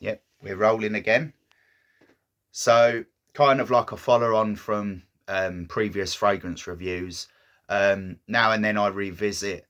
Yep, we're rolling again. So kind of like a follow on from previous fragrance reviews. Now and then I revisit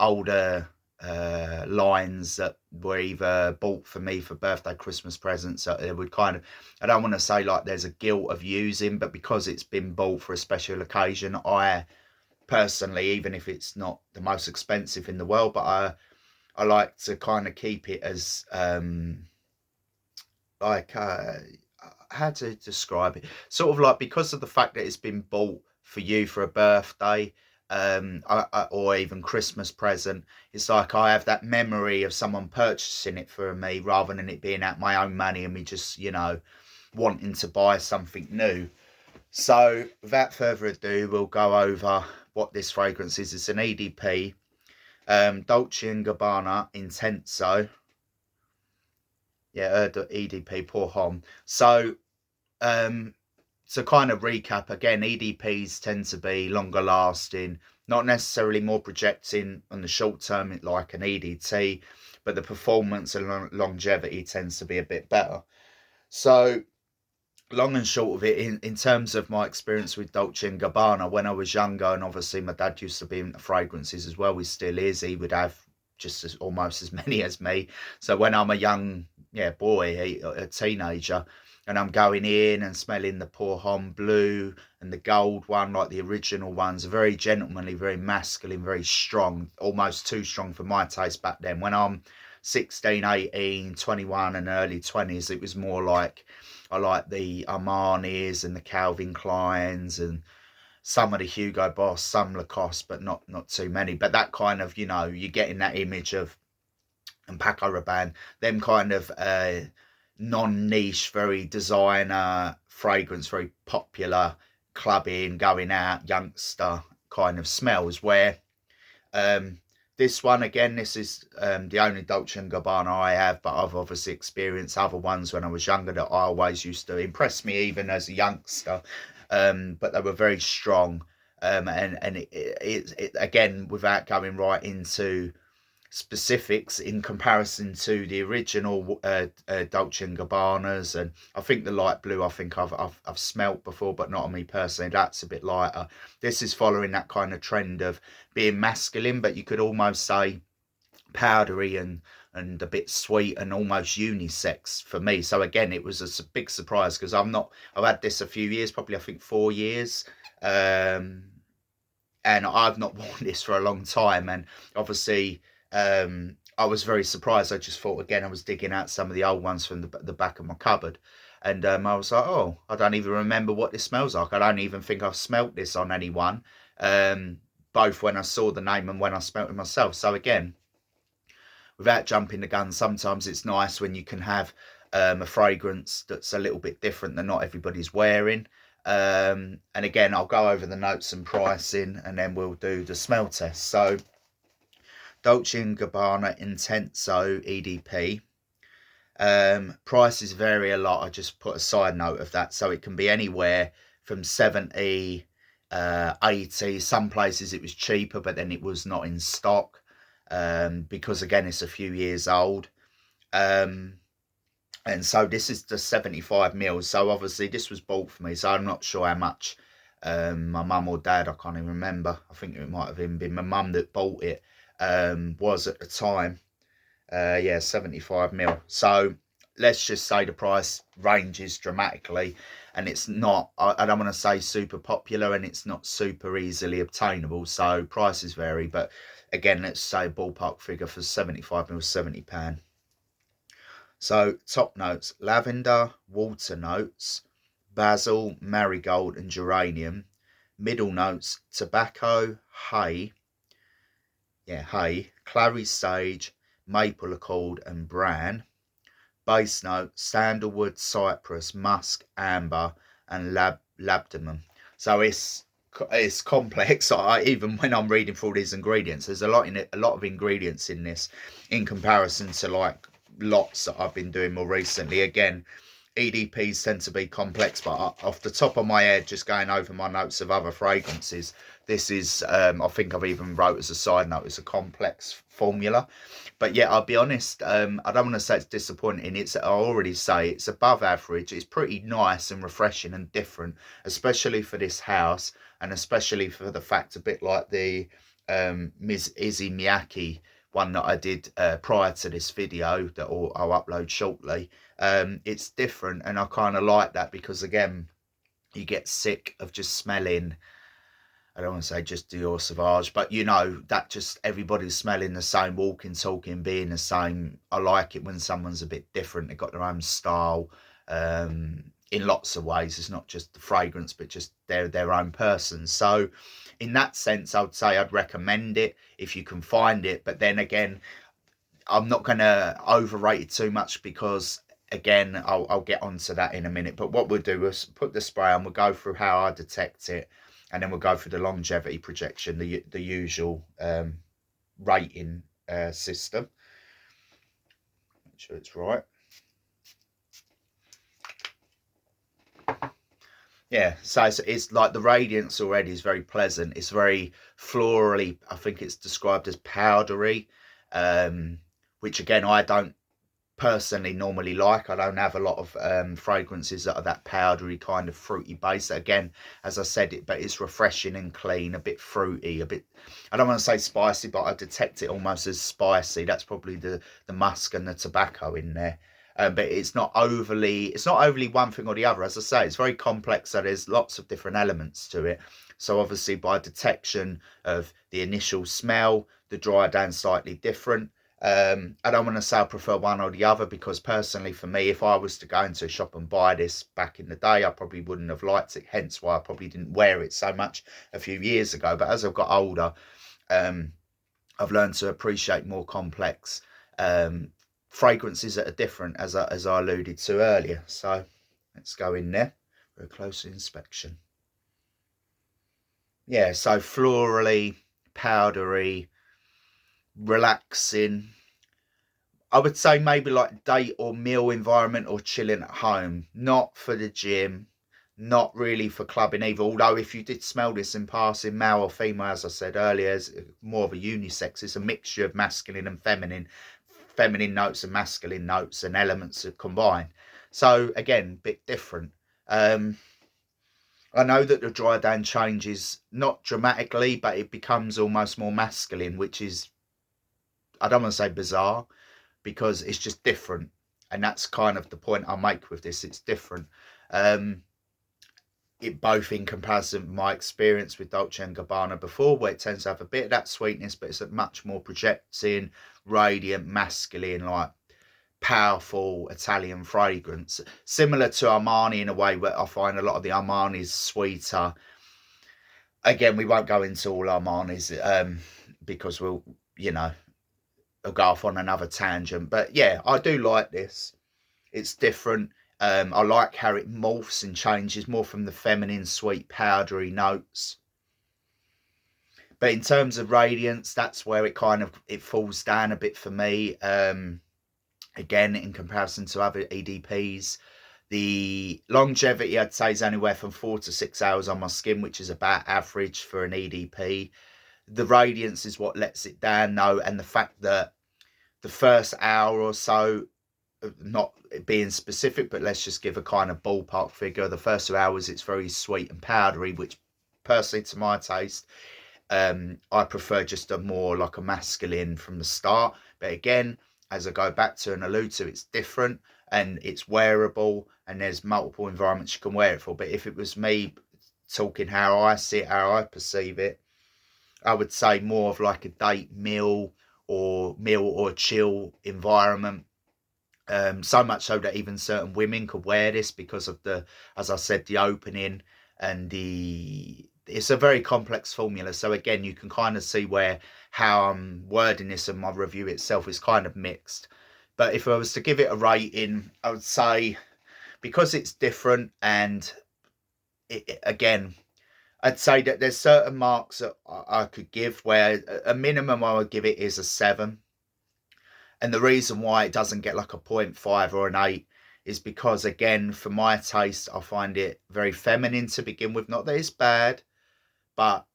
older lines that were either bought for me for birthday, Christmas presents. So it would kind of, I don't want to say like there's a guilt of using, but because it's been bought for a special occasion, I personally, even if it's not the most expensive in the world, but I like to kind of keep it as like how to describe it, sort of like, because of the fact that it's been bought for you for a birthday, or even Christmas present. It's like I have that memory of someone purchasing it for me rather than it being out my own money and me just, wanting to buy something new. So without further ado, we'll go over what this fragrance is. It's an EDP, Dolce and Gabbana Intenso. Yeah, EDP Pour Homme. So to kind of recap again, EDPs tend to be longer lasting, not necessarily more projecting on the short term like an EDT, but the performance and longevity tends to be a bit better. So long and short of it, in terms of my experience with Dolce and Gabbana when I was younger, and obviously my dad used to be into fragrances as well, he still is, he would have just almost as many as me. So when I'm a young boy, a teenager, and I'm going in and smelling the Pour Homme blue and the gold one, like the original ones, are very gentlemanly, very masculine, very strong, almost too strong for my taste back then. When I'm 16, 18, 21 and early 20s, it was more like I like the Armanis and the Calvin Kleins and some of the Hugo Boss, some Lacoste, but not too many. But that kind of, you're getting that image of, and Paco Rabanne, them kind of non-niche, very designer fragrance, very popular, clubbing, going out, youngster kind of smells. Where this one, again, this is the only Dolce & Gabbana I have, but I've obviously experienced other ones when I was younger that I always used to impress me even as a youngster, but they were very strong. And it again, without going right into specifics, in comparison to the original Dolce and Gabbanas, and I think the light blue, I think I've smelt before, but not on me personally. That's a bit lighter. This is following that kind of trend of being masculine, but you could almost say powdery and a bit sweet and almost unisex for me. So again, it was a big surprise because I've had this a few years, probably I think 4 years. And I've not worn this for a long time, and obviously I was very surprised. I just thought, again, I was digging out some of the old ones from the back of my cupboard, and I was like, oh, I don't even remember what this smells like. I don't even think I've smelt this on anyone, both when I saw the name and when I smelt it myself. So again, without jumping the gun, sometimes it's nice when you can have a fragrance that's a little bit different than not everybody's wearing. And again, I'll go over the notes and pricing, and then we'll do the smell test. So Dolce & Gabbana Intenso EDP. Prices vary a lot. I just put a side note of that. So it can be anywhere from 70, 80. Some places it was cheaper, but then it was not in stock, because again, it's a few years old. And so this is the 75 mils. So obviously this was bought for me. So I'm not sure how much my mum or dad, I can't even remember. I think it might have even been my mum that bought it. Was at the time. 75 mil. So let's just say the price ranges dramatically, and it's not, I don't want to say super popular, and it's not super easily obtainable. So prices vary, but again, let's say ballpark figure for 75 mil, £70. So top notes: lavender, water notes, basil, marigold and geranium. Middle notes: tobacco, hay, clary sage, maple accord and bran. Base note: sandalwood, cypress, musk, amber and labdanum. So it's complex. Even when I'm reading through these ingredients, there's a lot of ingredients in this in comparison to like lots that I've been doing more recently. Again, EDPs tend to be complex, but off the top of my head, just going over my notes of other fragrances, this is, I think I've even wrote as a side note, it's a complex formula. But yeah, I'll be honest, I don't want to say it's disappointing. I already say it's above average. It's pretty nice and refreshing and different, especially for this house, and especially for the fact, a bit like the Ms. Izzy Miyake one that I did prior to this video that I'll upload shortly. It's different, and I kind of like that, because again, you get sick of just smelling, I don't want to say just Dior Sauvage, but you know, that just everybody's smelling the same, walking, talking, being the same. I like it when someone's a bit different. They've got their own style in lots of ways. It's not just the fragrance, but just they're their own person. So in that sense, I would say I'd recommend it if you can find it. But then again, I'm not going to overrate it too much, because again, I'll get onto that in a minute. But what we'll do is put the spray on, we'll go through how I detect it, and then we'll go through the longevity projection, the usual rating system. Make sure it's right. Yeah, so it's like the radiance already is very pleasant. It's very florally, I think it's described as powdery, which again, I don't personally normally like. I don't have a lot of fragrances that are that powdery kind of fruity base. Again, as I said, but it's refreshing and clean, a bit fruity, a bit, I don't want to say spicy, but I detect it almost as spicy. That's probably the musk and the tobacco in there. But it's not overly one thing or the other. As I say, it's very complex, so there's lots of different elements to it. So obviously by detection of the initial smell, the dry down slightly different. I don't want to say I prefer one or the other, because personally for me, if I was to go into a shop and buy this back in the day, I probably wouldn't have liked it, hence why I probably didn't wear it so much a few years ago. But as I've got older, I've learned to appreciate more complex fragrances that are different, as I alluded to earlier. So let's go in there for a closer inspection. Yeah, so florally, powdery, relaxing. I would say maybe like date or meal environment, or chilling at home. Not for the gym, not really for clubbing either. Although if you did smell this in passing, male or female, as I said earlier, is more of a unisex. It's a mixture of masculine and feminine notes and masculine notes and elements are combined. So again, a bit different. I know that the dry down changes not dramatically, but it becomes almost more masculine, which is, I don't want to say bizarre, because it's just different. And that's kind of the point I make with this. It's different. It both in comparison to my experience with Dolce & Gabbana before, where it tends to have a bit of that sweetness, but it's a much more projecting, radiant, masculine, like powerful Italian fragrance, similar to Armani in a way, where I find a lot of the Armani's sweeter. Again, we won't go into all Armani's because we'll go off on another tangent. But yeah, I do like this. It's different. I like how it morphs and changes more from the feminine, sweet, powdery notes. But in terms of radiance, that's where it falls down a bit for me. Again, in comparison to other EDPs, the longevity, I'd say, is anywhere from 4 to 6 hours on my skin, which is about average for an EDP. The radiance is what lets it down, though, and the fact that the first hour or so, not being specific, but let's just give a kind of ballpark figure, the first 2 hours, it's very sweet and powdery, which personally, to my taste, I prefer just a more like a masculine from the start. But again, as I go back to and allude to, it's different and it's wearable, and there's multiple environments you can wear it for. But if it was me talking how I see it, how I perceive it, I would say more of like a date, meal or chill environment. So much so that even certain women could wear this because of the, as I said, the opening and it's a very complex formula. So again, you can kind of see how I'm wording this in my review itself is kind of mixed. But if I was to give it a rating, I would say, because it's different, and again, I'd say that there's certain marks that I could give, where a minimum I would give it is a 7. And the reason why it doesn't get like a 0.5 or an 8 is because, again, it's different. And it's wearable, and there's multiple environments you can wear it for. But if it was me talking how I see it, how I perceive it, I would say more of like a masculine from the start. But again, as I go back to and allude to, it's different. is because, again, for my taste, I find it very feminine to begin with. Not that it's bad, but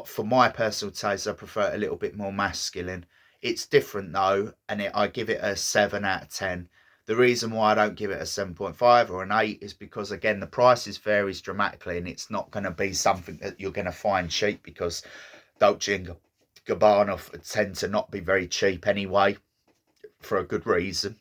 for my personal taste, I prefer it a little bit more masculine. It's different though, and I give it a 7 out of 10. The reason why I don't give it a 7.5 or an 8 is because, again, the prices varies dramatically, and it's not going to be something that you're going to find cheap, because Dolce and Gabbana tend to not be very cheap anyway, for a good reason.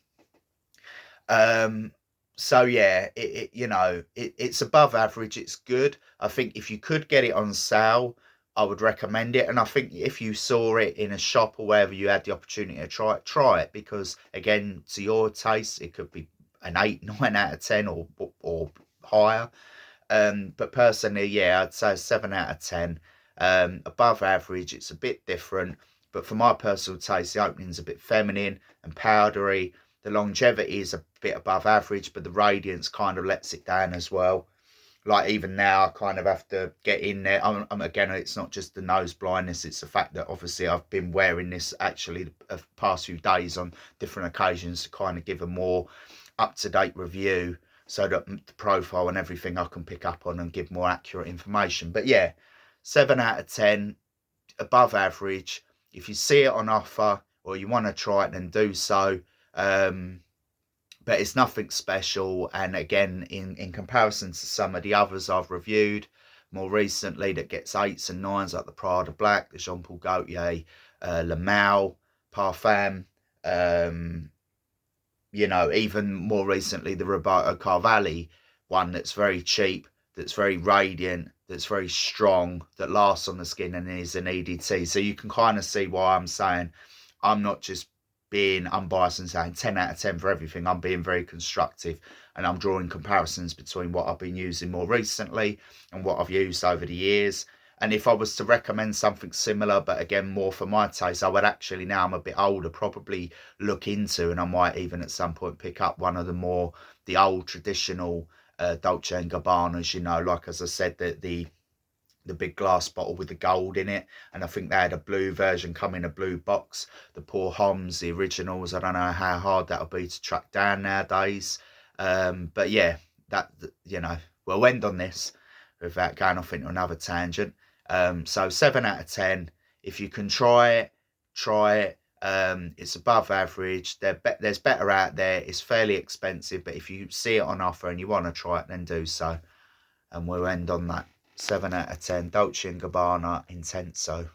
So yeah, it's above average. It's good. I think if you could get it on sale, I would recommend it. And I think if you saw it in a shop or wherever you had the opportunity to try it, because, again, to your taste, it could be an 8, 9 out of 10 or higher. But personally, yeah, I'd say 7 out of 10. Above average. It's a bit different, but for my personal taste, the opening's a bit feminine and powdery. The longevity is a bit above average, but the radiance kind of lets it down as well. Like, even now, I kind of have to get in there. Again, it's not just the nose blindness, it's the fact that obviously I've been wearing this actually the past few days on different occasions to kind of give a more up-to-date review, so that the profile and everything I can pick up on and give more accurate information. But yeah, 7 out of 10, above average. If you see it on offer or you want to try it, then do so. But it's nothing special. And again, in comparison to some of the others I've reviewed more recently that gets 8s and 9s, like the Prada Black, the Jean Paul Gaultier, Le Male, Parfum, even more recently, the Roberto Cavalli one, that's very cheap, that's very radiant, that's very strong, that lasts on the skin and is an EDT. So you can kind of see why I'm saying I'm not just being unbiased and saying 10 out of 10 for everything. I'm being very constructive, and I'm drawing comparisons between what I've been using more recently and what I've used over the years. And if I was to recommend something similar, but again, more for my taste, I would actually, now I'm a bit older, probably look into, and I might even at some point pick up one of the old traditional Dolce and Gabbanas, like, as I said, the big glass bottle with the gold in it. And I think they had a blue version come in a blue box. The Pour Hommes, the originals, I don't know how hard that'll be to track down nowadays. But yeah, we'll end on this without going off into another tangent. So 7 out of 10. If you can try it, try it. It's above average. There's better out there. It's fairly expensive, but if you see it on offer and you want to try it, then do so. And we'll end on that. 7 out of 10. Dolce & Gabbana Intenso.